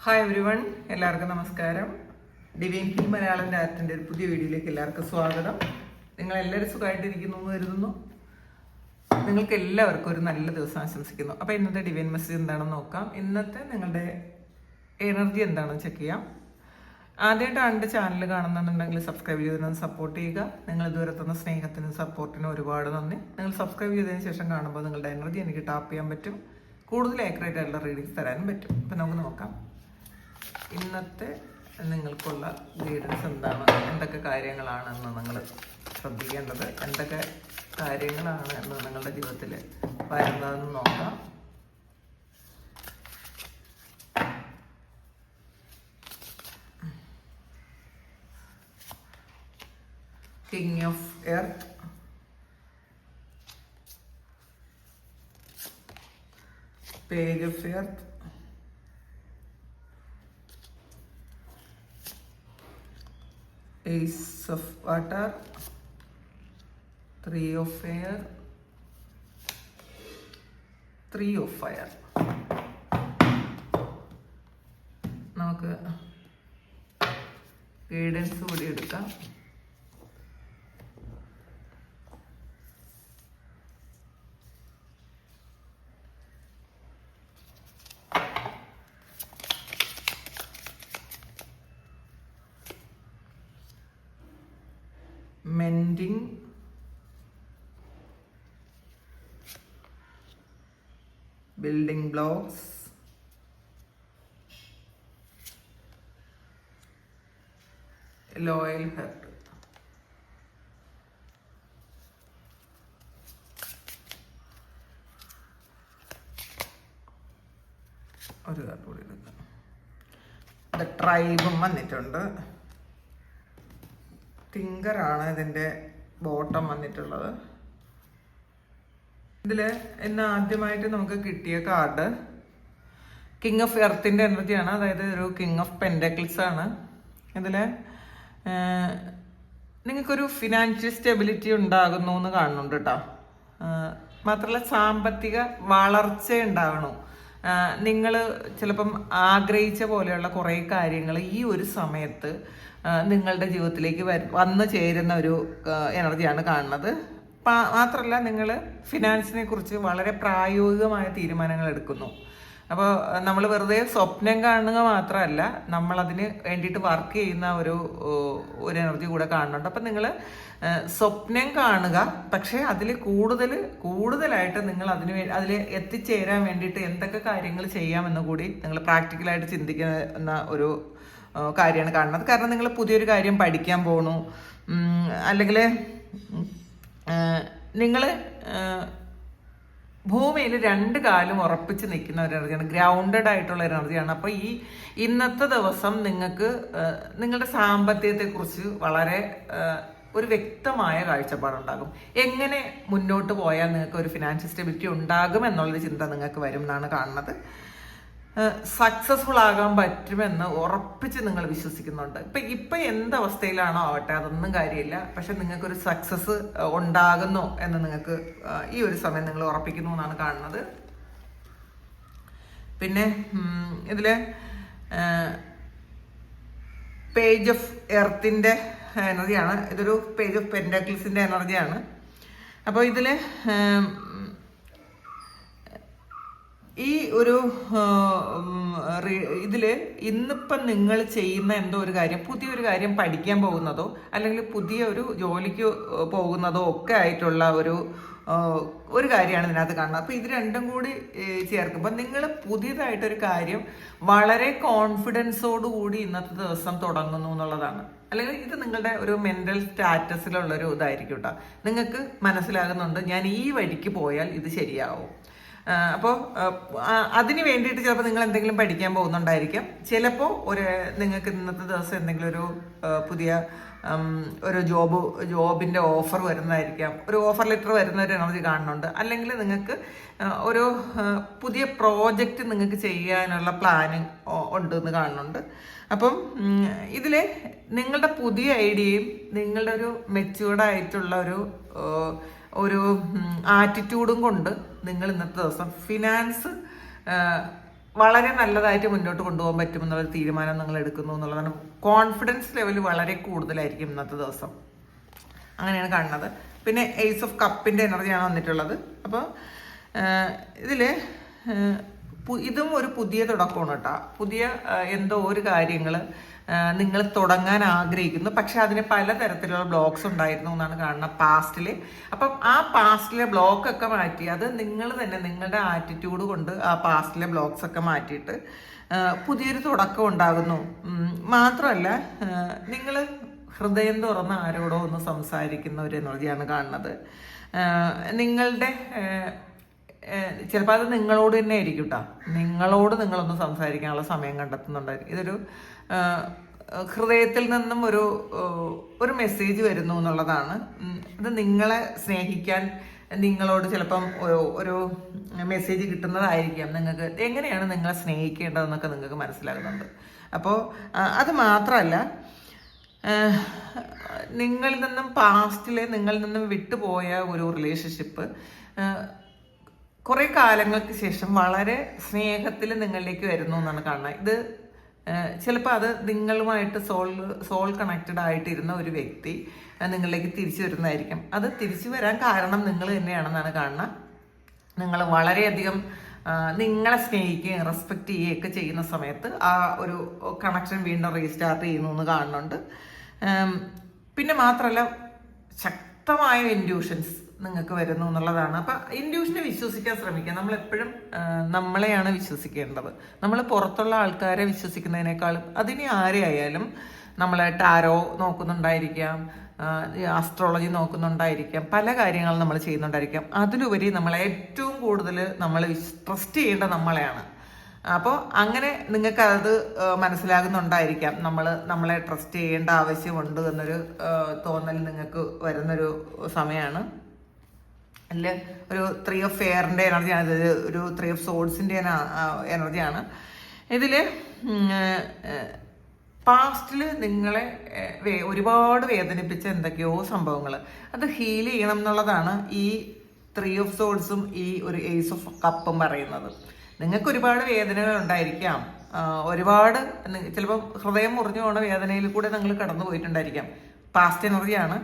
Hi every one, എല്ലാവർക്കും നമസ്കാരം. Divine hill Malayalam രാത്തിൻ്റെ ഒരു പുതിയ വീഡിയോയിലേക്ക് എല്ലാവർക്കും സ്വാഗതം. നിങ്ങളെല്ലാവരും സുഖമായിട്ടിരിക്കുന്നു എന്ന് കരുതുന്നു. നിങ്ങൾക്ക് എല്ലാവർക്കും ഒരു നല്ല ദിവസം ആശംസിക്കുന്നു. അപ്പോൾ ഇന്നത്തെ ഡിവൈൻ മെസ്സേജ് എന്താണെന്ന് നോക്കാം. ഇന്നത്തെ നിങ്ങളുടെ എനർജി എന്താണെന്ന് ചെക്ക് ചെയ്യാം. ആദ്യമായിട്ടാണ് എൻ്റെ ചാനൽ കാണുന്നുണ്ടെങ്കിൽ സബ്സ്ക്രൈബ് ചെയ്തതിന് സപ്പോർട്ട് ചെയ്യുക. നിങ്ങൾ ഇതുവരെ തന്ന സ്നേഹത്തിനും സപ്പോർട്ടിനും ഒരുപാട് നന്ദി. നിങ്ങൾ സബ്സ്ക്രൈബ് ചെയ്തതിന് ശേഷം കാണുമ്പോൾ നിങ്ങളുടെ എനർജി എനിക്ക് ടാപ്പ് ചെയ്യാൻ പറ്റും. കൂടുതൽ ആക്യുറേറ്റ് ആയിട്ടുള്ള റീഡിങ്സ് തരാനും പറ്റും. അപ്പം നമുക്ക് നോക്കാം ഇന്നത്തെ നിങ്ങൾക്കുള്ള ഗൈഡൻസ് എന്താണ്, എന്തൊക്കെ കാര്യങ്ങളാണെന്ന് നിങ്ങൾ ശ്രദ്ധിക്കേണ്ടത്, എന്തൊക്കെ കാര്യങ്ങളാണ് എന്ന് നിങ്ങളുടെ ജീവിതത്തിൽ വരുന്നതെന്ന് നോക്കാം. King of earth, page of earth, Ace of Water, Three of Air, Three of Fire. നമുക്ക് ഗൈഡൻസ് കൂടി എടുക്കാം. Mending, building blocks, loyal heart. ഒരു കാർഡ് കൂടി എടുക്കാം. ട്രൈബും വന്നിട്ടുണ്ട്. തിങ്കറാണ് ഇതിൻ്റെ ബോട്ടം വന്നിട്ടുള്ളത്. ഇതിൽ ഇന്ന് ആദ്യമായിട്ട് നമുക്ക് കിട്ടിയ കാർഡ് കിങ് ഓഫ് എർത്തിൻ്റെ എനർജിയാണ്. അതായത് ഒരു കിങ് ഓഫ് പെൻഡക്കിൾസ് ആണ്. ഇതിൽ നിങ്ങൾക്കൊരു ഫിനാൻഷ്യൽ സ്റ്റെബിലിറ്റി ഉണ്ടാകുന്നു എന്ന് കാണുന്നുണ്ട് കേട്ടോ. മാത്രമല്ല സാമ്പത്തിക വളർച്ച ഉണ്ടാകണു. നിങ്ങൾ ചിലപ്പം ആഗ്രഹിച്ച പോലെയുള്ള കുറേ കാര്യങ്ങൾ ഈ ഒരു സമയത്ത് നിങ്ങളുടെ ജീവിതത്തിലേക്ക് വന്നു ചേരുന്ന ഒരു എനർജിയാണ് കാണുന്നത്. മാത്രമല്ല നിങ്ങൾ ഫിനാൻസിനെ കുറിച്ച് വളരെ പ്രായോഗികമായ തീരുമാനങ്ങൾ എടുക്കുന്നു. അപ്പോൾ നമ്മൾ വെറുതെ സ്വപ്നം കാണുക മാത്രമല്ല, നമ്മളതിന് വേണ്ടിയിട്ട് വർക്ക് ചെയ്യുന്ന ഒരു എനർജി കൂടെ കാണുന്നുണ്ട്. അപ്പം നിങ്ങൾ സ്വപ്നം കാണുക, പക്ഷേ അതിൽ കൂടുതലായിട്ട് നിങ്ങൾ അതിൽ എത്തിച്ചേരാൻ വേണ്ടിയിട്ട് എന്തൊക്കെ കാര്യങ്ങൾ ചെയ്യാമെന്ന് കൂടി നിങ്ങൾ പ്രാക്ടിക്കലായിട്ട് ചിന്തിക്കുന്ന ഒരു കാര്യമാണ് കാണുന്നത്. കാരണം നിങ്ങൾ പുതിയൊരു കാര്യം പഠിക്കാൻ പോകണു, അല്ലെങ്കിൽ നിങ്ങൾ ഭൂമിയിൽ രണ്ട് കാലും ഉറപ്പിച്ച് നിൽക്കുന്ന ഒരു എനർജിയാണ്, ഗ്രൗണ്ടഡ് ആയിട്ടുള്ള എനർജിയാണ്. അപ്പോൾ ഈ ഇന്നത്തെ ദിവസം നിങ്ങൾക്ക് നിങ്ങളുടെ സാമ്പത്തികത്തെക്കുറിച്ച് വളരെ ഒരു വ്യക്തമായ കാഴ്ചപ്പാടുണ്ടാകും. എങ്ങനെ മുന്നോട്ട് പോയാൽ നിങ്ങൾക്ക് ഒരു ഫിനാൻഷ്യൽ സ്റ്റെബിലിറ്റി ഉണ്ടാകും എന്നുള്ളൊരു ചിന്ത നിങ്ങൾക്ക് വരും എന്നാണ് കാണുന്നത്. സക്സസ്ഫുൾ ആകാൻ പറ്റുമെന്ന് ഉറപ്പിച്ച് നിങ്ങൾ വിശ്വസിക്കുന്നുണ്ട്. ഇപ്പം എന്തവസ്ഥയിലാണോ ആവട്ടെ, അതൊന്നും കാര്യമില്ല. പക്ഷെ നിങ്ങൾക്കൊരു സക്സസ് ഉണ്ടാകുന്നു എന്ന് നിങ്ങൾക്ക് ഈ ഒരു സമയം നിങ്ങൾ ഉറപ്പിക്കുന്നു എന്നാണ് കാണുന്നത്. പിന്നെ ഇതിൽ പേജ് ഓഫ് എർത്തിൻ്റെ എനർജിയാണ്. ഇതൊരു പേജ് ഓഫ് പെൻഡക്കിൾസിൻ്റെ എനർജിയാണ്. അപ്പോൾ ഇതിൽ ഈ ഒരു ഇതിൽ ഇന്നിപ്പം നിങ്ങൾ ചെയ്യുന്ന എന്തോ ഒരു കാര്യം, പുതിയൊരു കാര്യം പഠിക്കാൻ പോകുന്നതോ അല്ലെങ്കിൽ പുതിയ ഒരു ജോലിക്ക് പോകുന്നതോ ഒക്കെ ആയിട്ടുള്ള ഒരു കാര്യമാണ് ഇതിനകത്ത് കാണുന്നത്. അപ്പോൾ ഇത് രണ്ടും കൂടി ചേർക്കുമ്പോൾ നിങ്ങൾ പുതിയതായിട്ടൊരു കാര്യം വളരെ കോൺഫിഡൻസോടുകൂടി ഇന്നത്തെ ദിവസം തുടങ്ങുന്നു എന്നുള്ളതാണ്. അല്ലെങ്കിൽ ഇത് നിങ്ങളുടെ ഒരു മെൻ്റൽ സ്റ്റാറ്റസിലുള്ളൊരു ഇതായിരിക്കും കേട്ടോ. നിങ്ങൾക്ക് മനസ്സിലാകുന്നുണ്ട് ഞാൻ ഈ വഴിക്ക് പോയാൽ ഇത് ശരിയാവും. അപ്പോൾ അതിന് വേണ്ടിയിട്ട് ചിലപ്പോൾ നിങ്ങൾ എന്തെങ്കിലും പഠിക്കാൻ പോകുന്നുണ്ടായിരിക്കും. ചിലപ്പോൾ നിങ്ങൾക്ക് ഇന്നത്തെ ദിവസം എന്തെങ്കിലും ഒരു പുതിയ ഒരു ജോബിൻ്റെ ഓഫർ വരുന്നതായിരിക്കാം. ഒരു ഓഫർ ലെറ്റർ വരുന്ന ഒരു എനർജി കാണുന്നുണ്ട്. അല്ലെങ്കിൽ നിങ്ങൾക്ക് ഒരു പുതിയ പ്രോജക്റ്റ് നിങ്ങൾക്ക് ചെയ്യാനുള്ള പ്ലാനിങ് ഉണ്ടെന്ന് കാണുന്നുണ്ട്. അപ്പം ഇതിൽ നിങ്ങളുടെ പുതിയ ഐഡിയയും നിങ്ങളുടെ ഒരു മെച്യൂർഡായിട്ടുള്ള ഒരു ആറ്റിറ്റ്യൂഡും കൊണ്ട് നിങ്ങൾ ഇന്നത്തെ ദിവസം ഫിനാൻസ് വളരെ നല്ലതായിട്ട് മുന്നോട്ട് കൊണ്ടുപോകാൻ പറ്റുമെന്നുള്ളൊരു തീരുമാനം നിങ്ങൾ എടുക്കുന്നു എന്നുള്ളതാണ്. കോൺഫിഡൻസ് ലെവൽ വളരെ കൂടുതലായിരിക്കും ഇന്നത്തെ ദിവസം, അങ്ങനെയാണ് കാണുന്നത്. പിന്നെ ഏസ് ഓഫ് കപ്പിൻ്റെ എനർജിയാണ് വന്നിട്ടുള്ളത്. അപ്പോൾ ഇതിൽ ഇതും ഒരു പുതിയ തുടക്കമാണ് കേട്ടോ. പുതിയ എന്തോ ഒരു കാര്യങ്ങൾ നിങ്ങൾ തുടങ്ങാൻ ആഗ്രഹിക്കുന്നു, പക്ഷെ അതിന് പലതരത്തിലുള്ള ബ്ലോക്സ് ഉണ്ടായിരുന്നു എന്നാണ് കാണുന്നത് പാസ്റ്റിൽ. അപ്പം ആ പാസ്റ്റിലെ ബ്ലോക്കൊക്കെ മാറ്റി, അത് നിങ്ങൾ തന്നെ നിങ്ങളുടെ ആറ്റിറ്റ്യൂഡ് കൊണ്ട് ആ പാസ്റ്റിലെ ബ്ലോക്സ് ഒക്കെ മാറ്റിയിട്ട് പുതിയൊരു തുടക്കം ഉണ്ടാകുന്നു. മാത്രമല്ല നിങ്ങൾ ഹൃദയം തുറന്ന് ആരോടോ ഒന്ന് സംസാരിക്കുന്ന ഒരു എനർജിയാണ് കാണുന്നത്. നിങ്ങളുടെ ചിലപ്പോൾ അത് നിങ്ങളോട് തന്നെ ആയിരിക്കും കേട്ടോ. നിങ്ങളോട് നിങ്ങളൊന്ന് സംസാരിക്കാനുള്ള സമയം കണ്ടെത്തുന്നുണ്ടായിരിക്കും. ഇതൊരു ഹൃദയത്തിൽ നിന്നും ഒരു മെസ്സേജ് വരുന്നു എന്നുള്ളതാണ്. ഇത് നിങ്ങളെ സ്നേഹിക്കാൻ നിങ്ങളോട് ചിലപ്പം ഒരു മെസ്സേജ് കിട്ടുന്നതായിരിക്കാം. നിങ്ങൾക്ക് എങ്ങനെയാണ് നിങ്ങളെ സ്നേഹിക്കേണ്ടതെന്നൊക്കെ നിങ്ങൾക്ക് മനസ്സിലാകുന്നുണ്ട്. അപ്പോൾ അത് മാത്രമല്ല, നിങ്ങളിൽ നിന്നും വിട്ടുപോയ ഒരു റിലേഷൻഷിപ്പ് കുറേ കാലങ്ങൾക്ക് ശേഷം വളരെ സ്നേഹത്തിൽ നിങ്ങളിലേക്ക് വരുന്നു എന്നാണ് കാണുന്നത്. ഇത് ചിലപ്പോൾ അത് നിങ്ങളുമായിട്ട് സോൾ കണക്റ്റഡ് ആയിട്ടിരുന്ന ഒരു വ്യക്തി നിങ്ങളിലേക്ക് തിരിച്ചു വരുന്നതായിരിക്കും. അത് തിരിച്ചു വരാൻ കാരണം നിങ്ങൾ തന്നെയാണെന്നാണ് കാണുന്നത്. നിങ്ങൾ വളരെയധികം നിങ്ങളെ സ്നേഹിക്കുകയും റെസ്പെക്റ്റ് ചെയ്യുകയൊക്കെ ചെയ്യുന്ന സമയത്ത് ആ ഒരു കണക്ഷൻ വീണ്ടും റീസ്റ്റാർട്ട് ചെയ്യുന്നു എന്ന് കാണുന്നുണ്ട്. പിന്നെ മാത്രമല്ല, ശക്തമായ ഇൻഡ്യൂഷൻസ് നിങ്ങൾക്ക് വരുന്നു എന്നുള്ളതാണ്. അപ്പം ഇൻഡ്യൂഷനെ വിശ്വസിക്കാൻ ശ്രമിക്കുക. നമ്മളെപ്പോഴും നമ്മളെയാണ് വിശ്വസിക്കേണ്ടത്. നമ്മൾ പുറത്തുള്ള ആൾക്കാരെ വിശ്വസിക്കുന്നതിനേക്കാളും, അതിന് ആരെയായാലും, നമ്മൾ ടാരോ നോക്കുന്നുണ്ടായിരിക്കാം, ആസ്ട്രോളജി നോക്കുന്നുണ്ടായിരിക്കാം, പല കാര്യങ്ങളും നമ്മൾ ചെയ്യുന്നുണ്ടായിരിക്കാം. അതിലുപരി നമ്മളെ ഏറ്റവും കൂടുതൽ നമ്മൾ ട്രസ്റ്റ് ചെയ്യേണ്ട നമ്മളെയാണ്. അപ്പോൾ അങ്ങനെ നിങ്ങൾക്കത് മനസ്സിലാകുന്നുണ്ടായിരിക്കാം. നമ്മളെ ട്രസ്റ്റ് ചെയ്യേണ്ട ആവശ്യമുണ്ട് എന്നൊരു തോന്നൽ നിങ്ങൾക്ക് വരുന്നൊരു സമയമാണ്. അതിൽ ഒരു 3 ഓഫ് ഫെയറിൻ്റെ എനർജിയാണ്. ഇത് ഒരു 3 ഓഫ് സോഡ്സിൻ്റെ എനർജിയാണ്. ഇതിൽ പാസ്റ്റിൽ നിങ്ങളെ ഒരുപാട് വേദനിപ്പിച്ച എന്തൊക്കെയോ സംഭവങ്ങൾ അത് ഹീൽ ചെയ്യണം എന്നുള്ളതാണ് ഈ 3 ഓഫ് സോഡ്സും ഈ ഒരു ഏസ് ഓഫ് കപ്പും പറയുന്നത്. നിങ്ങൾക്ക് ഒരുപാട് വേദനകൾ ഉണ്ടായിരിക്കാം, ഒരുപാട് ചിലപ്പോൾ ഹൃദയം മുറിഞ്ഞു പോകുന്ന വേദനയിൽ കൂടെ നിങ്ങൾ കടന്നു പോയിട്ടുണ്ടായിരിക്കാം. പാസ്റ്റ് എനർജിയാണ്.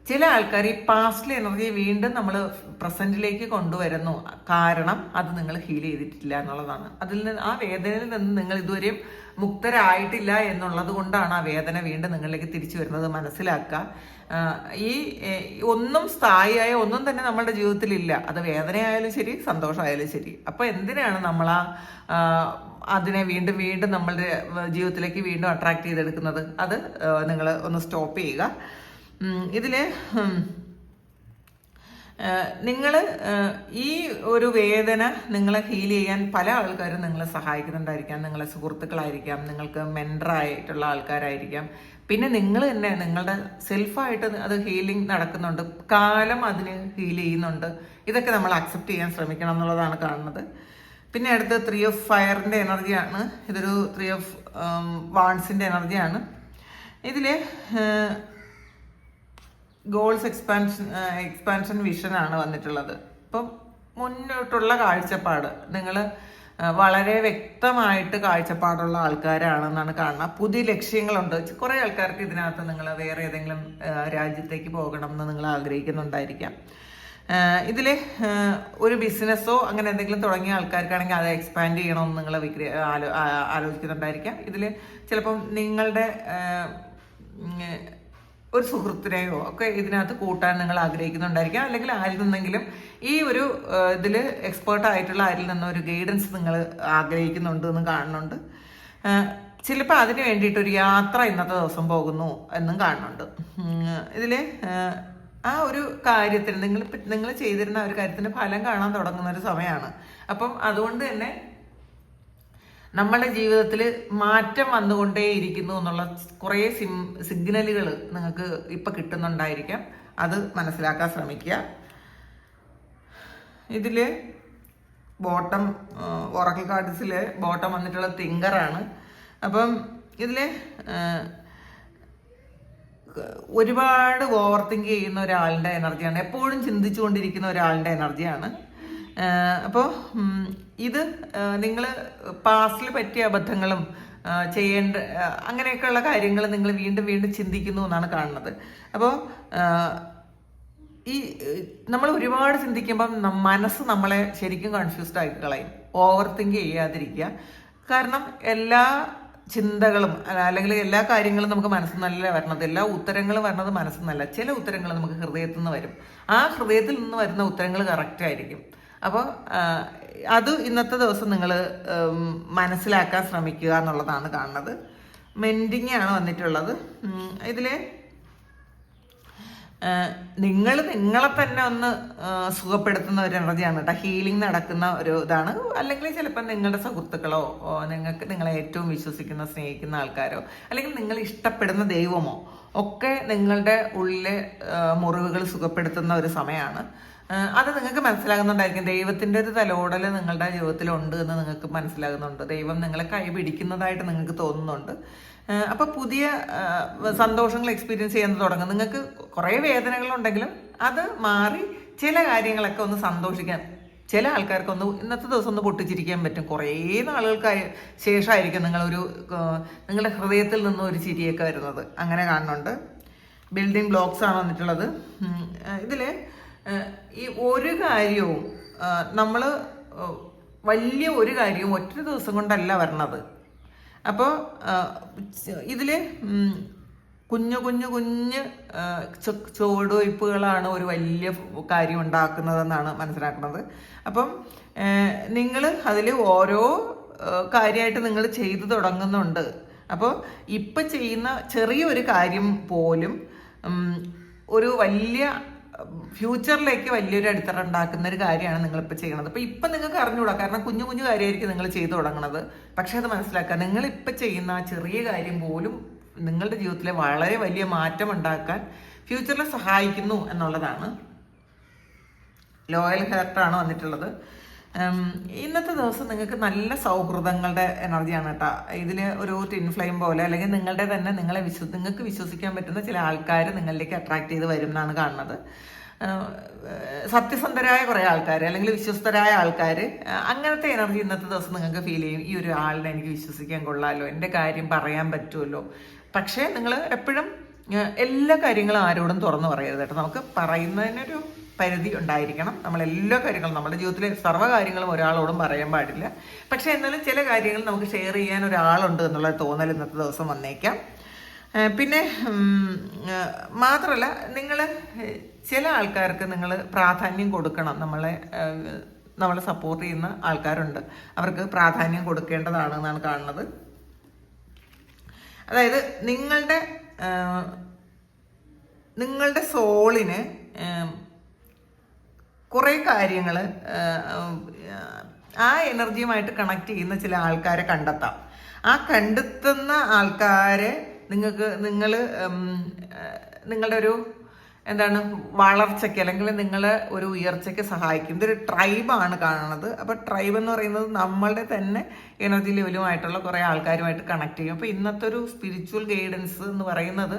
ചില ആൾക്കാർ ഈ പാസ്റ്റിലെ എനർജിയെ വീണ്ടും നമ്മൾ പ്രസന്റിലേക്ക് കൊണ്ടുവരുന്നു. കാരണം അത് നിങ്ങൾ ഹീൽ ചെയ്തിട്ടില്ല എന്നുള്ളതാണ്. അതിൽ നിന്ന് ആ വേദനയിൽ നിന്ന് നിങ്ങൾ ഇതുവരെയും മുക്തരായിട്ടില്ല എന്നുള്ളത് കൊണ്ടാണ് ആ വേദന വീണ്ടും നിങ്ങളിലേക്ക് തിരിച്ചു വരുന്നത്. മനസ്സിലാക്കുക. ഈ ഒന്നും സ്ഥായിയായ ഒന്നും തന്നെ നമ്മളുടെ ജീവിതത്തിലില്ല. അത് വേദനയായാലും ശരി, സന്തോഷമായാലും ശരി. അപ്പോൾ എന്തിനാണ് നമ്മൾ അതിനെ വീണ്ടും വീണ്ടും നമ്മളുടെ ജീവിതത്തിലേക്ക് വീണ്ടും അട്രാക്ട് ചെയ്തെടുക്കുന്നത്? അത് നിങ്ങൾ ഒന്ന് സ്റ്റോപ്പ് ചെയ്യുക. ഇതിൽ നിങ്ങൾ ഈ ഒരു വേദന നിങ്ങളെ ഹീൽ ചെയ്യാൻ പല ആൾക്കാരും നിങ്ങളെ സഹായിക്കുന്നുണ്ടായിരിക്കാം. നിങ്ങളെ സുഹൃത്തുക്കളായിരിക്കാം, നിങ്ങൾക്ക് മെൻറ്ററായിട്ടുള്ള ആൾക്കാരായിരിക്കാം. പിന്നെ നിങ്ങൾ തന്നെ നിങ്ങളുടെ സെൽഫായിട്ട് അത് ഹീലിംഗ് നടക്കുന്നുണ്ട്, കാലം അതിന് ഹീൽ ചെയ്യുന്നുണ്ട്. ഇതൊക്കെ നമ്മൾ അക്സെപ്റ്റ് ചെയ്യാൻ ശ്രമിക്കണം എന്നുള്ളതാണ് കാണുന്നത്. പിന്നെ അടുത്ത് 3 ഓഫ് ഫയറിൻ്റെ എനർജിയാണ്. ഇതൊരു 3 ഓഫ് വാൺസിൻ്റെ എനർജിയാണ്. ഇതിൽ ഗോൾസ് എക്സ്പാൻഷൻ വിഷനാണ് വന്നിട്ടുള്ളത്. അപ്പം മുന്നോട്ടുള്ള കാഴ്ചപ്പാട്, നിങ്ങൾ വളരെ വ്യക്തമായിട്ട് കാഴ്ചപ്പാടുള്ള ആൾക്കാരാണെന്നാണ് കാണുന്നത്. പുതിയ ലക്ഷ്യങ്ങളുണ്ട്. കുറേ ആൾക്കാർക്ക് ഇതിനകത്ത് നിങ്ങൾ വേറെ ഏതെങ്കിലും രാജ്യത്തേക്ക് പോകണം എന്ന് നിങ്ങൾ ആഗ്രഹിക്കുന്നുണ്ടായിരിക്കാം. ഇതിൽ ഒരു ബിസിനസ്സോ അങ്ങനെ എന്തെങ്കിലും തുടങ്ങിയ ആൾക്കാർക്കാണെങ്കിൽ അത് എക്സ്പാൻഡ് ചെയ്യണമെന്ന് നിങ്ങൾ ആലോചിക്കുന്നുണ്ടായിരിക്കാം. ഇതിൽ ചിലപ്പം നിങ്ങളുടെ ഒരു സുഹൃത്തിനെയോ ഒക്കെ ഇതിനകത്ത് കൂട്ടാൻ നിങ്ങൾ ആഗ്രഹിക്കുന്നുണ്ടായിരിക്കാം. അല്ലെങ്കിൽ ആരിൽ നിന്നെങ്കിലും ഈ ഒരു ഇതിൽ എക്സ്പേർട്ട് ആയിട്ടുള്ള ആരിൽ നിന്ന് ഒരു ഗൈഡൻസ് നിങ്ങൾ ആഗ്രഹിക്കുന്നുണ്ട് എന്ന് കാണുന്നുണ്ട്. ചിലപ്പോൾ അതിന് വേണ്ടിയിട്ടൊരു യാത്ര ഇന്നത്തെ ദിവസം പോകുന്നു എന്നും കാണുന്നുണ്ട്. ഇതിൽ ആ ഒരു കാര്യത്തിന് നിങ്ങൾ ചെയ്തിരുന്ന ഒരു കാര്യത്തിന് ഫലം കാണാൻ തുടങ്ങുന്ന ഒരു സമയമാണ്. അപ്പം അതുകൊണ്ട് തന്നെ നമ്മുടെ ജീവിതത്തിൽ മാറ്റം വന്നുകൊണ്ടേയിരിക്കുന്നു എന്നുള്ള കുറേ സിഗ്നലുകൾ നിങ്ങൾക്ക് ഇപ്പം കിട്ടുന്നുണ്ടായിരിക്കാം. അത് മനസ്സിലാക്കാൻ ശ്രമിക്കുക. ഇതിൽ ബോട്ടം ഒറാക്കിൾ കാർഡ്സിൽ ബോട്ടം വന്നിട്ടുള്ള തിങ്കറാണ്. അപ്പം ഇതിൽ ഒരുപാട് ഓവർ തിങ്ക് ചെയ്യുന്ന ഒരാളുടെ എനർജിയാണ്. എപ്പോഴും ചിന്തിച്ചുകൊണ്ടിരിക്കുന്ന ഒരാളുടെ എനർജിയാണ്. അപ്പോൾ ഇത് നിങ്ങൾ പാസ്റ്റിൽ പറ്റിയ അബദ്ധങ്ങളും ചെയ്യേണ്ട അങ്ങനെയൊക്കെയുള്ള കാര്യങ്ങൾ നിങ്ങൾ വീണ്ടും വീണ്ടും ചിന്തിക്കുന്നു എന്നാണ് കാണുന്നത്. അപ്പോൾ ഈ നമ്മൾ ഒരുപാട് ചിന്തിക്കുമ്പം മനസ്സ് നമ്മളെ ശരിക്കും കൺഫ്യൂസ്ഡ് ആക്കി കളയും. ഓവർ തിങ്ക് ചെയ്യാതിരിക്കുക. കാരണം എല്ലാ ചിന്തകളും അല്ലെങ്കിൽ എല്ലാ കാര്യങ്ങളും നമുക്ക് മനസ്സിൽ നിന്നല്ല വരണത്, എല്ലാ ഉത്തരങ്ങളും വരണത് മനസ്സിൽ നിന്നല്ല. ചില ഉത്തരങ്ങൾ നമുക്ക് ഹൃദയത്തിൽ നിന്ന് വരും. ആ ഹൃദയത്തിൽ നിന്ന് വരുന്ന ഉത്തരങ്ങൾ കറക്റ്റ് ആയിരിക്കും. അപ്പോൾ അത് ഇന്നത്തെ ദിവസം നിങ്ങൾ മനസ്സിലാക്കാൻ ശ്രമിക്കുക എന്നുള്ളതാണ് കാണുന്നത്. മെൻഡിങ് ആണ് വന്നിട്ടുള്ളത്. ഇതിൽ നിങ്ങളെ തന്നെ ഒന്ന് സുഖപ്പെടുത്തുന്ന ഒരു എനർജിയാണ് കേട്ടോ. ഹീലിംഗ് നടക്കുന്ന ഒരു ഇതാണ്. അല്ലെങ്കിൽ ചിലപ്പോൾ നിങ്ങളുടെ സുഹൃത്തുക്കളോ നിങ്ങളെ ഏറ്റവും വിശ്വസിക്കുന്ന സ്നേഹിക്കുന്ന ആൾക്കാരോ അല്ലെങ്കിൽ നിങ്ങൾ ഇഷ്ടപ്പെടുന്ന ദൈവമോ ഒക്കെ നിങ്ങളുടെ ഉള്ളിലെ മുറിവുകൾ സുഖപ്പെടുത്തുന്ന ഒരു സമയമാണ്. അത് നിങ്ങൾക്ക് മനസ്സിലാകുന്നുണ്ടായിരിക്കും. ദൈവത്തിൻ്റെ ഒരു തലോടൽ നിങ്ങളുടെ ജീവിതത്തിലുണ്ട് എന്ന് നിങ്ങൾക്ക് മനസ്സിലാകുന്നുണ്ട്. ദൈവം നിങ്ങളെ കൈ പിടിക്കുന്നതായിട്ട് നിങ്ങൾക്ക് തോന്നുന്നുണ്ട്. അപ്പോൾ പുതിയ സന്തോഷങ്ങൾ എക്സ്പീരിയൻസ് ചെയ്യാൻ തുടങ്ങും. നിങ്ങൾക്ക് കുറേ വേദനകളുണ്ടെങ്കിലും അത് മാറി ചില കാര്യങ്ങളൊക്കെ ഒന്ന് സന്തോഷിക്കാൻ, ചില ആൾക്കാർക്കൊന്ന് ഇന്നത്തെ ദിവസം ഒന്ന് പൊട്ടിച്ചിരിക്കാൻ പറ്റും. കുറേ നാളുകൾക്ക് ശേഷമായിരിക്കും നിങ്ങളുടെ ഹൃദയത്തിൽ നിന്നും ഒരു ചിരിയൊക്കെ വരുന്നത്. അങ്ങനെ കാണുന്നുണ്ട്. ബിൽഡിംഗ് ബ്ലോക്സ് ആണ് വന്നിട്ടുള്ളത്. ഇതിൽ ഈ ഒരു കാര്യവും നമ്മൾ വലിയ ഒരു കാര്യവും ഒറ്റ ദിവസം കൊണ്ടല്ല വരണത്. അപ്പോൾ ഇതിൽ കുഞ്ഞു കുഞ്ഞു കുഞ്ഞ് ചുവടുവയ്പ്പുകളാണ് ഒരു വലിയ കാര്യം ഉണ്ടാക്കുന്നതെന്നാണ് മനസ്സിലാക്കുന്നത്. അപ്പം നിങ്ങൾ അതിൽ ഓരോ കാര്യമായിട്ട് നിങ്ങൾ ചെയ്തു തുടങ്ങുന്നുണ്ട്. അപ്പോൾ ഇപ്പം ചെയ്യുന്ന ചെറിയൊരു കാര്യം പോലും ഒരു വലിയ ഫ്യൂച്ചറിലേക്ക് വലിയൊരു അടിത്തറ ഉണ്ടാക്കുന്ന ഒരു കാര്യമാണ് നിങ്ങളിപ്പോൾ ചെയ്യണത്. അപ്പോൾ ഇപ്പം നിങ്ങൾക്ക് അറിഞ്ഞുകൂടാ, കാരണം കുഞ്ഞു കുഞ്ഞു കാര്യമായിരിക്കും നിങ്ങൾ ചെയ്തു തുടങ്ങുന്നത്. പക്ഷേ അത് മനസ്സിലാക്കുക, നിങ്ങളിപ്പോൾ ചെയ്യുന്ന ആ ചെറിയ കാര്യം പോലും നിങ്ങളുടെ ജീവിതത്തിലെ വളരെ വലിയ മാറ്റം ഉണ്ടാക്കാൻ ഫ്യൂച്ചറിൽ സഹായിക്കുന്നു എന്നുള്ളതാണ്. ലോയൽ ഹാർട്ടാണ് വന്നിട്ടുള്ളത്. ഇന്നത്തെ ദിവസം നിങ്ങൾക്ക് നല്ല സൗഹൃദങ്ങളുടെ എനർജിയാണ് കേട്ടോ. ഇതിൽ ഒരു ടിൻ ഫ്ലെയിം പോലെ അല്ലെങ്കിൽ നിങ്ങളുടെ തന്നെ നിങ്ങൾക്ക് വിശ്വസിക്കാൻ പറ്റുന്ന ചില ആൾക്കാർ നിങ്ങളിലേക്ക് അട്രാക്ട് ചെയ്ത് വരും എന്നാണ് കാണുന്നത്. സത്യസന്ധരായ കുറേ ആൾക്കാർ അല്ലെങ്കിൽ വിശ്വസ്തരായ ആൾക്കാർ, അങ്ങനത്തെ എനർജി ഇന്നത്തെ ദിവസം നിങ്ങൾക്ക് ഫീൽ ചെയ്യും. ഈ ഒരു ആളിനെ എനിക്ക് വിശ്വസിക്കാൻ കൊള്ളാമല്ലോ, എൻ്റെ കാര്യം പറയാൻ പറ്റുമല്ലോ. പക്ഷേ നിങ്ങൾ എപ്പോഴും എല്ലാ കാര്യങ്ങളും ആരോടും തുറന്നു പറയരുത് കേട്ടോ. നമുക്ക് പറയുന്നതിനൊരു പരിധി ഉണ്ടായിരിക്കണം. നമ്മളെല്ലാ കാര്യങ്ങളും നമ്മുടെ ജീവിതത്തിലെ സർവ്വ കാര്യങ്ങളും ഒരാളോടും പറയാൻ പാടില്ല. പക്ഷേ എന്നാലും ചില കാര്യങ്ങൾ നമുക്ക് ഷെയർ ചെയ്യാൻ ഒരാളുണ്ട് എന്നുള്ള തോന്നൽ ഇന്നത്തെ ദിവസം വന്നേക്കാം. പിന്നെ മാത്രമല്ല, നിങ്ങൾ ചില ആൾക്കാർക്ക് നിങ്ങൾ പ്രാധാന്യം കൊടുക്കണം. നമ്മളെ സപ്പോർട്ട് ചെയ്യുന്ന ആൾക്കാരുണ്ട്, അവർക്ക് പ്രാധാന്യം കൊടുക്കേണ്ടതാണെന്നാണ് കാണുന്നത്. അതായത് നിങ്ങളുടെ സോളിന് കുറേ കാര്യങ്ങൾ ആ എനർജിയുമായിട്ട് കണക്ട് ചെയ്യുന്ന ചില ആൾക്കാരെ കണ്ടെത്താം. ആ കണ്ടെത്തുന്ന ആൾക്കാരെ നിങ്ങളുടെ ഒരു വളർച്ചയ്ക്ക് അല്ലെങ്കിൽ നിങ്ങളെ ഒരു ഉയർച്ചയ്ക്ക് സഹായിക്കും. ഇതൊരു ട്രൈബാണ് കാണുന്നത്. അപ്പോൾ ട്രൈബ് എന്ന് പറയുന്നത് നമ്മളുടെ തന്നെ എനർജി ലെവലുമായിട്ടുള്ള കുറേ ആൾക്കാരുമായിട്ട് കണക്ട് ചെയ്യും. അപ്പോൾ ഇന്നത്തെ ഒരു സ്പിരിച്വൽ ഗൈഡൻസ് എന്ന് പറയുന്നത്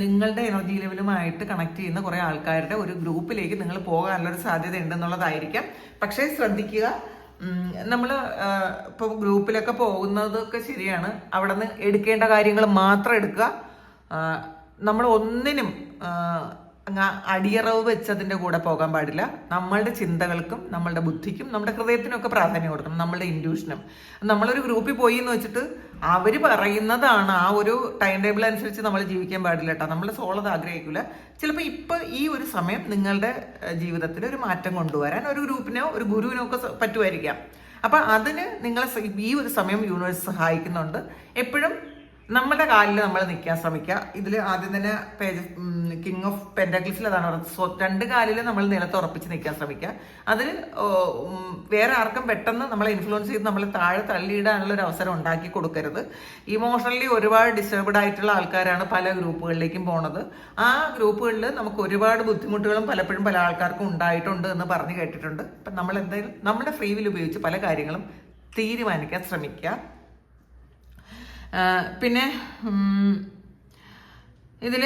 നിങ്ങളുടെ എനർജി ലെവലുമായിട്ട് കണക്ട് ചെയ്യുന്ന കുറേ ആൾക്കാരുടെ ഒരു ഗ്രൂപ്പിലേക്ക് നിങ്ങൾ പോകാനുള്ളൊരു സാധ്യത ഉണ്ടെന്നുള്ളതായിരിക്കാം. പക്ഷേ ശ്രദ്ധിക്കുക, നമ്മൾ ഇപ്പോൾ ഗ്രൂപ്പിലൊക്കെ പോകുന്നതൊക്കെ ശരിയാണ്. അവിടെ നിന്ന് എടുക്കേണ്ട കാര്യങ്ങൾ മാത്രം എടുക്കുക. നമ്മൾ ഒന്നിനും അടിയറവ് വെച്ചതിൻ്റെ കൂടെ പോകാൻ പാടില്ല. നമ്മളുടെ ചിന്തകൾക്കും നമ്മളുടെ ബുദ്ധിക്കും നമ്മുടെ ഹൃദയത്തിനും ഒക്കെ പ്രാധാന്യം കൊടുക്കണം. നമ്മളുടെ ഇൻഡ്യൂഷനും. നമ്മളൊരു ഗ്രൂപ്പിൽ പോയി എന്ന് വെച്ചിട്ട് അവർ പറയുന്നതാണ് ആ ഒരു ടൈം ടേബിൾ അനുസരിച്ച് നമ്മൾ ജീവിക്കാൻ പാടില്ല കേട്ടോ. നമ്മൾ സോളത് ആഗ്രഹിക്കില്ല. ചിലപ്പോൾ ഇപ്പോൾ ഈ ഒരു സമയം നിങ്ങളുടെ ജീവിതത്തിൽ ഒരു മാറ്റം കൊണ്ടുവരാൻ ഒരു ഗ്രൂപ്പിനോ ഒരു ഗുരുവിനോ ഒക്കെ പറ്റുമായിരിക്കാം. അപ്പം അതിന് നിങ്ങളെ ഈ ഒരു സമയം യൂണിവേഴ്സ് സഹായിക്കുന്നുണ്ട്. എപ്പോഴും നമ്മുടെ കാലിൽ നമ്മൾ നിൽക്കാൻ ശ്രമിക്കുക. ഇതിൽ ആദ്യം തന്നെ പേജ് കിങ് ഓഫ് പെൻറ്റാക്കിൾസിൽ അതാണ് പറയുന്നത്. രണ്ട് കാലിൽ നമ്മൾ നിലത്ത് ഉറപ്പിച്ച് നിൽക്കാൻ ശ്രമിക്കുക. അതിൽ വേറെ ആർക്കും പെട്ടെന്ന് നമ്മളെ ഇൻഫ്ലുവൻസ് ചെയ്ത് നമ്മളെ താഴെ തള്ളിയിടാനുള്ള ഒരു അവസരം ഉണ്ടാക്കി കൊടുക്കരുത്. ഇമോഷണലി ഒരുപാട് ഡിസ്റ്റർബ്ഡ് ആയിട്ടുള്ള ആൾക്കാരാണ് പല ഗ്രൂപ്പുകളിലേക്കും പോണത്. ആ ഗ്രൂപ്പുകളിൽ നമുക്ക് ഒരുപാട് ബുദ്ധിമുട്ടുകളും പലപ്പോഴും പല ആൾക്കാർക്കും ഉണ്ടായിട്ടുണ്ട് എന്ന് പറഞ്ഞു കേട്ടിട്ടുണ്ട്. അപ്പം നമ്മൾ എന്തായാലും നമ്മുടെ ഫ്രീ വിൽ ഉപയോഗിച്ച് പല കാര്യങ്ങളും തീരുമാനിക്കാൻ ശ്രമിക്കുക. പിന്നെ ഇതിൽ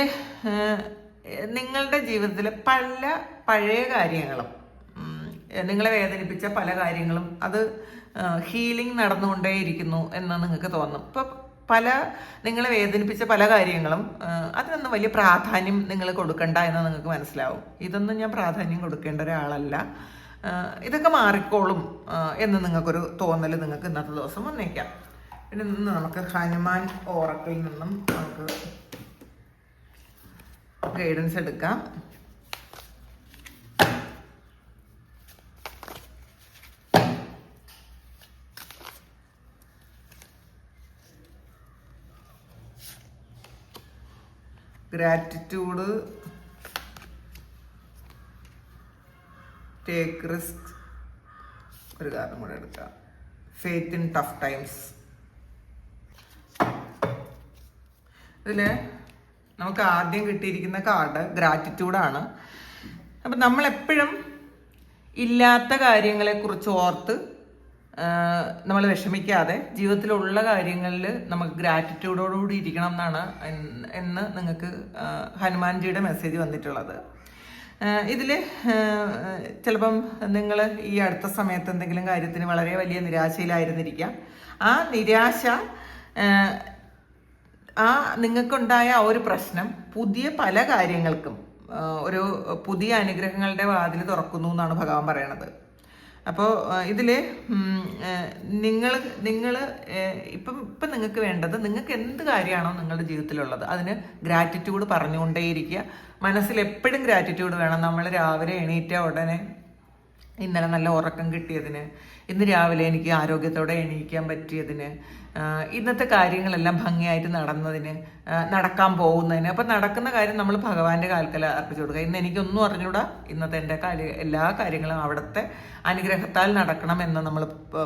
നിങ്ങളുടെ ജീവിതത്തിൽ പഴയ കാര്യങ്ങളും നിങ്ങളെ വേദനിപ്പിച്ച പല കാര്യങ്ങളും അത് ഹീലിംഗ് നടന്നുകൊണ്ടേയിരിക്കുന്നു എന്ന് നിങ്ങൾക്ക് തോന്നും. ഇപ്പം നിങ്ങളെ വേദനിപ്പിച്ച പല കാര്യങ്ങളും അതിനൊന്നും വലിയ പ്രാധാന്യം നിങ്ങൾ കൊടുക്കണ്ട എന്ന് നിങ്ങൾക്ക് മനസ്സിലാവും. ഇതൊന്നും ഞാൻ പ്രാധാന്യം കൊടുക്കേണ്ട ഒരാളല്ല, ഇതൊക്കെ മാറിക്കോളും എന്ന് നിങ്ങൾക്കൊരു തോന്നൽ നിങ്ങൾക്ക് ഇന്നത്തെ ദിവസം വന്നേക്കാം. പിന്നെ ഇന്ന് നമുക്ക് ഹനുമാൻ ഓറക്കിൽ നിന്നും നമുക്ക് ഗൈഡൻസ് എടുക്കാം. ഗ്രാറ്റിറ്റ്യൂഡ്, ടേക്ക് റിസ്ക്, ഒരു കാര്യം കൂടെ എടുക്കാം, ഫെയ്ത്ത് ഇൻ ടഫ് ടൈംസ്. ഇതിൽ നമുക്ക് ആദ്യം കിട്ടിയിരിക്കുന്ന കാർഡ് ഗ്രാറ്റിറ്റ്യൂഡാണ്. അപ്പം നമ്മളെപ്പോഴും ഇല്ലാത്ത കാര്യങ്ങളെക്കുറിച്ച് ഓർത്ത് നമ്മൾ വിഷമിക്കാതെ ജീവിതത്തിലുള്ള കാര്യങ്ങളിൽ നമുക്ക് ഗ്രാറ്റിറ്റ്യൂഡോടുകൂടി ഇരിക്കണം എന്നാണ് എന്ന് നിങ്ങൾക്ക് ഹനുമാൻജിയുടെ മെസ്സേജ് വന്നിട്ടുള്ളത്. ഇതിൽ ചിലപ്പം നിങ്ങൾ ഈ അടുത്ത സമയത്ത് എന്തെങ്കിലും കാര്യത്തിന് വളരെ വലിയ നിരാശയിലായിരുന്നിരിക്കാം. ആ നിരാശ നിങ്ങൾക്കുണ്ടായ ആ ഒരു പ്രശ്നം പുതിയ പല കാര്യങ്ങൾക്കും ഒരു പുതിയ അനുഗ്രഹങ്ങളുടെ വാതിൽ തുറക്കുന്നു എന്നാണ് ഭഗവാൻ പറയണത്. അപ്പോൾ ഇതിൽ നിങ്ങൾ ഇപ്പം നിങ്ങൾക്ക് വേണ്ടത്, നിങ്ങൾക്ക് എന്ത് കാര്യമാണോ നിങ്ങളുടെ ജീവിതത്തിലുള്ളത് അതിന് ഗ്രാറ്റിറ്റ്യൂഡ് പറഞ്ഞുകൊണ്ടേയിരിക്കുക. മനസ്സിൽ എപ്പോഴും ഗ്രാറ്റിറ്റ്യൂഡ് വേണം. നമ്മൾ രാവിലെ എണീറ്റ ഉടനെ ഇന്നലെ നല്ല ഉറക്കം കിട്ടിയതിന്, ഇന്ന് രാവിലെ എനിക്ക് ആരോഗ്യത്തോടെ എണീക്കാൻ പറ്റിയതിന്, ഇന്നത്തെ കാര്യങ്ങളെല്ലാം ഭംഗിയായിട്ട് നടന്നതിന്, നടക്കാൻ പോകുന്നതിന്. അപ്പം നടക്കുന്ന കാര്യം നമ്മൾ ഭഗവാന്റെ കാൽക്കൽ അർപ്പിച്ചു കൊടുക്കുക. ഇന്ന് എനിക്കൊന്നും അറിഞ്ഞൂടാ, ഇന്നത്തെ എൻ്റെ എല്ലാ കാര്യങ്ങളും അവിടുത്തെ അനുഗ്രഹത്താൽ നടക്കണം എന്ന് നമ്മൾ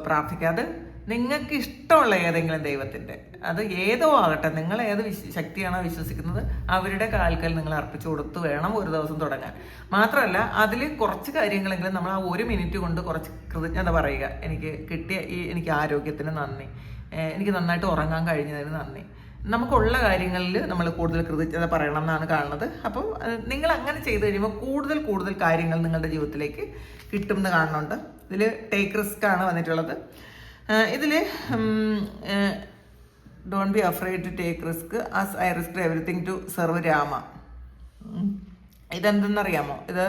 പ്രാർത്ഥിക്കാതെ നിങ്ങൾക്ക് ഇഷ്ടമുള്ള ഏതെങ്കിലും ദൈവത്തിൻ്റെ, അത് ഏതോ ആകട്ടെ, നിങ്ങൾ ഏത് ശക്തിയാണോ വിശ്വസിക്കുന്നത് അവരുടെ കാൽക്കൽ നിങ്ങൾ അർപ്പിച്ചു കൊടുത്ത് വേണം ഒരു ദിവസം തുടങ്ങാൻ. മാത്രമല്ല അതിൽ കുറച്ച് കാര്യങ്ങളെങ്കിലും നമ്മൾ ആ 1 മിനിറ്റ് കൊണ്ട് കുറച്ച് കൃതജ്ഞത പറയുക. എനിക്ക് ആരോഗ്യത്തിന് നന്ദി, എനിക്ക് നന്നായിട്ട് ഉറങ്ങാൻ കഴിഞ്ഞതിന് നന്ദി. നമുക്കുള്ള കാര്യങ്ങളിൽ നമ്മൾ കൂടുതൽ കൃതജ്ഞത പറയണം എന്നാണ് കാണുന്നത്. അപ്പോൾ നിങ്ങൾ അങ്ങനെ ചെയ്ത് കഴിയുമ്പോൾ കൂടുതൽ കാര്യങ്ങൾ നിങ്ങളുടെ ജീവിതത്തിലേക്ക് കിട്ടും എന്ന് കാണുന്നുണ്ട്. ഇതിൽ ടേക്ക് റിസ്ക് ആണ് വന്നിട്ടുള്ളത്. ഇതിൽ don't be afraid to take risk as I risk everything to serve Rama. ഇതെന്തെന്നറിയാമോ? ഇത്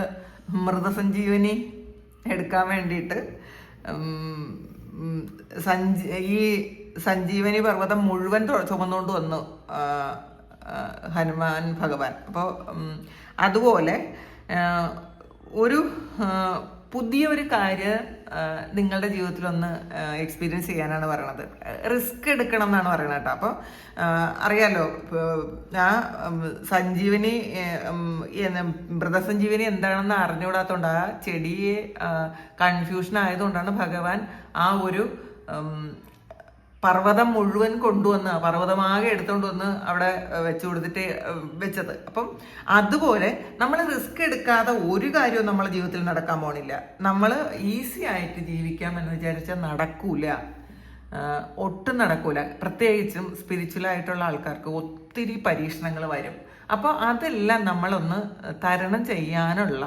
മൃതസഞ്ജീവനി എടുക്കാൻ വേണ്ടിയിട്ട് ഈ സഞ്ജീവനി പർവ്വതം മുഴുവൻ ചുമന്നുകൊണ്ട് വന്നു ഹനുമാൻ ഭഗവാൻ. അപ്പോൾ അതുപോലെ ഒരു പുതിയൊരു കാര്യം നിങ്ങളുടെ ജീവിതത്തിലൊന്ന് എക്സ്പീരിയൻസ് ചെയ്യാനാണ് പറയണത്. റിസ്ക് എടുക്കണം എന്നാണ് പറയണത് കേട്ടോ. അപ്പോൾ അറിയാലോ, സഞ്ജീവനി മൃതസഞ്ജീവനി എന്താണെന്ന് അറിഞ്ഞുകൂടാത്തതുകൊണ്ട് ആ ചെടിയെ കൺഫ്യൂഷൻ ആയതുകൊണ്ടാണ് ഭഗവാൻ ആ ഒരു പർവ്വതം മുഴുവൻ കൊണ്ടുവന്ന്, പർവ്വതമാകെ എടുത്തുകൊണ്ട് വന്ന് അവിടെ വെച്ചു കൊടുത്തിട്ട് വെച്ചത്. അപ്പം അതുപോലെ നമ്മൾ റിസ്ക് എടുക്കാതെ ഒരു കാര്യവും നമ്മളെ ജീവിതത്തിൽ നടക്കാൻ പോണില്ല. നമ്മൾ ഈസി ആയിട്ട് ജീവിക്കാമെന്ന് വിചാരിച്ചാൽ നടക്കൂല, ഒട്ടും നടക്കൂല. പ്രത്യേകിച്ചും സ്പിരിച്വലായിട്ടുള്ള ആൾക്കാർക്ക് ഒത്തിരി പരീക്ഷണങ്ങൾ വരും. അപ്പോൾ അതെല്ലാം നമ്മളൊന്ന് തരണം ചെയ്യാനുള്ള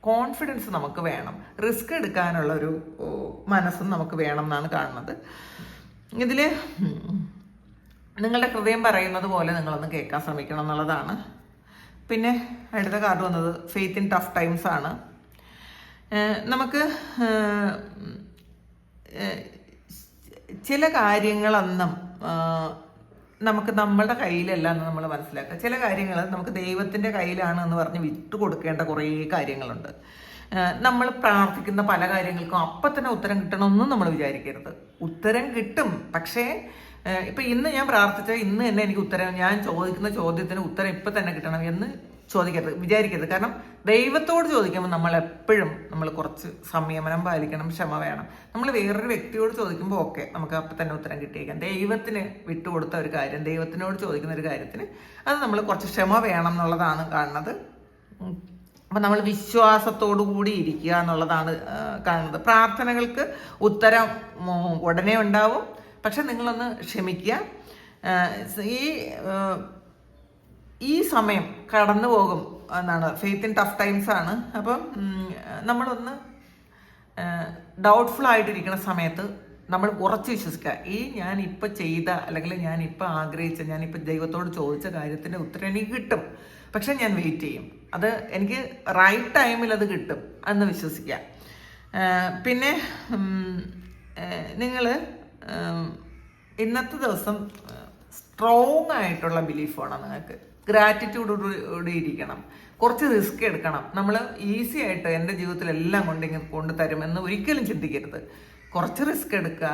കോൺഫിഡൻസ് നമുക്ക് വേണം, റിസ്ക് എടുക്കാനുള്ള ഒരു മനസ്സും നമുക്ക് വേണം എന്നാണ് കാണുന്നത്. ഇതിൽ നിങ്ങളുടെ ഹൃദയം പറയുന്നത് പോലെ നിങ്ങളൊന്ന് കേൾക്കാൻ ശ്രമിക്കണം എന്നുള്ളതാണ്. പിന്നെ അടുത്ത കാർഡ് വന്നത് ഫെയ്ത്ത് ഇൻ ടഫ് ടൈംസ് ആണ്. നമുക്ക് ചില കാര്യങ്ങളൊന്നും നമുക്ക് നമ്മളുടെ കയ്യിലല്ല എന്ന് നമ്മൾ മനസ്സിലാക്കുക. ചില കാര്യങ്ങൾ നമുക്ക് ദൈവത്തിൻ്റെ കയ്യിലാണ് എന്ന് പറഞ്ഞ് വിട്ടുകൊടുക്കേണ്ട കുറേ കാര്യങ്ങളുണ്ട്. നമ്മൾ പ്രാർത്ഥിക്കുന്ന പല കാര്യങ്ങൾക്കും അപ്പം തന്നെ ഉത്തരം കിട്ടണമെന്നും നമ്മൾ വിചാരിക്കരുത്. ഉത്തരം കിട്ടും, പക്ഷേ ഇപ്പം ഇന്ന് ഞാൻ പ്രാർത്ഥിച്ചാൽ ഇന്ന് തന്നെ എനിക്ക് ഉത്തരം, ഞാൻ ചോദിക്കുന്ന ചോദ്യത്തിന് ഉത്തരം ഇപ്പം തന്നെ കിട്ടണം എന്ന് വിചാരിക്കരുത്. കാരണം ദൈവത്തോട് ചോദിക്കുമ്പോൾ നമ്മൾ കുറച്ച് സംയമനം പാലിക്കണം, ക്ഷമ വേണം. നമ്മൾ വേറൊരു വ്യക്തിയോട് ചോദിക്കുമ്പോൾ ഓക്കെ, നമുക്ക് അപ്പം തന്നെ ഉത്തരം കിട്ടിയേക്കാം. ദൈവത്തിന് വിട്ടുകൊടുത്ത ഒരു കാര്യം, ദൈവത്തിനോട് ചോദിക്കുന്ന ഒരു കാര്യത്തിന് അത് നമ്മൾ കുറച്ച് ക്ഷമ വേണം എന്നുള്ളതാണ് കാണുന്നത്. അപ്പം നമ്മൾ വിശ്വാസത്തോടു കൂടി ഇരിക്കുക എന്നുള്ളതാണ് കാണുന്നത്. പ്രാർത്ഥനകൾക്ക് ഉത്തരം ഉടനെ ഉണ്ടാവും, പക്ഷെ നിങ്ങളൊന്ന് ക്ഷമിക്കുക. ഈ സമയം കടന്നു പോകും എന്നാണ്. ഫെയ്ത്ത് ഇൻ ടഫ് ടൈംസ് ആണ്. അപ്പം നമ്മളൊന്ന് ഡൗട്ട്ഫുൾ ആയിട്ടിരിക്കുന്ന സമയത്ത് നമ്മൾ ഉറച്ചു വിശ്വസിക്കുക, ഞാൻ ഇപ്പം ചെയ്ത അല്ലെങ്കിൽ ഞാൻ ഇപ്പം ആഗ്രഹിച്ച, ഞാനിപ്പോൾ ദൈവത്തോട് ചോദിച്ച കാര്യത്തിൻ്റെ ഉത്തരം എനിക്ക് കിട്ടും, പക്ഷെ ഞാൻ വെയിറ്റ് ചെയ്യും, അത് എനിക്ക് റൈറ്റ് ടൈമിൽ അത് കിട്ടും എന്ന് വിശ്വസിക്കുക. പിന്നെ നിങ്ങൾ ഇന്നത്തെ ദിവസം സ്ട്രോങ് ആയിട്ടുള്ള ബിലീഫ് വേണം നിങ്ങൾക്ക്. ഗ്രാറ്റിറ്റ്യൂഡോടുകൂടി ഇരിക്കണം. കുറച്ച് റിസ്ക് എടുക്കണം. നമ്മൾ ഈസി ആയിട്ട് എൻ്റെ ജീവിതത്തിൽ എല്ലാം കൊണ്ടു തരുമെന്ന് ഒരിക്കലും ചിന്തിക്കരുത്. കുറച്ച് റിസ്ക് എടുക്കുക,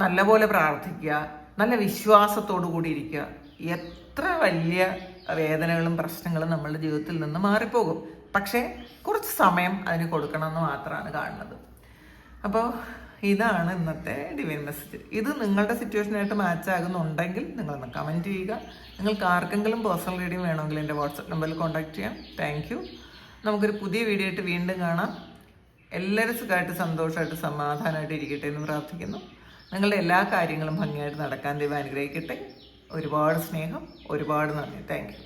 നല്ലപോലെ പ്രാർത്ഥിക്കുക, നല്ല വിശ്വാസത്തോടു കൂടി ഇരിക്കുക. എത്ര വലിയ വേദനകളും പ്രശ്നങ്ങളും നമ്മളുടെ ജീവിതത്തിൽ നിന്ന് മാറിപ്പോകും. പക്ഷേ കുറച്ച് സമയം അതിന് കൊടുക്കണമെന്ന് മാത്രമാണ് കാണുന്നത്. അപ്പോൾ ഇതാണ് ഇന്നത്തെ ഡിവൈൻ മെസ്സേജ്. ഇത് നിങ്ങളുടെ സിറ്റുവേഷനായിട്ട് മാച്ച് ആകുന്നുണ്ടെങ്കിൽ നിങ്ങളൊന്ന് കമൻറ്റ് ചെയ്യുക. നിങ്ങൾക്ക് ആർക്കെങ്കിലും പേഴ്സണൽ റീഡിങ് വേണമെങ്കിൽ എൻ്റെ വാട്സപ്പ് നമ്പറിൽ കോൺടാക്ട് ചെയ്യാം. Thank you. നമുക്കൊരു പുതിയ വീഡിയോ ആയിട്ട് വീണ്ടും കാണാം. എല്ലാവരും സുഖമായിട്ട് സന്തോഷമായിട്ട് സമാധാനമായിട്ട് ഇരിക്കട്ടെ എന്ന് പ്രാർത്ഥിക്കുന്നു. നിങ്ങളുടെ എല്ലാ കാര്യങ്ങളും ഭംഗിയായിട്ട് നടക്കാൻ ദൈവം അനുഗ്രഹിക്കട്ടെ. ഒരുപാട് സ്നേഹം, ഒരുപാട് നന്ദി. Thank you.